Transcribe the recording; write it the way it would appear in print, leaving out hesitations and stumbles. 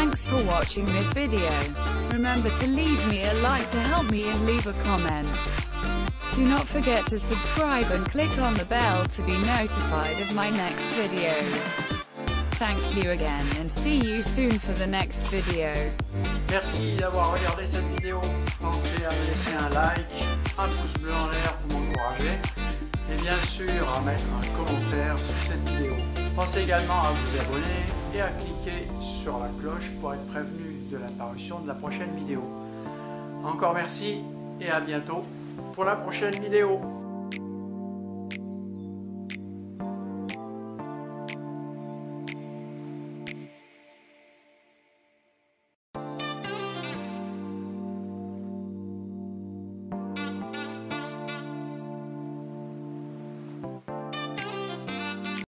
Thanks for watching this video. Remember to leave me a like to help me and leave a comment. Do not forget to subscribe and click on the bell to be notified of my next videos. Thank you again and see you soon for the next video. Merci d'avoir regardé cette vidéo. Pensez à me laisser un like, un pouce bleu en l'air pour m'encourager et bien sûr à mettre un commentaire sur cette vidéo. Pensez également à vous abonner et à cliquer sur la cloche pour être prévenu de l'apparition de la prochaine vidéo. Encore merci et à bientôt pour la prochaine vidéo.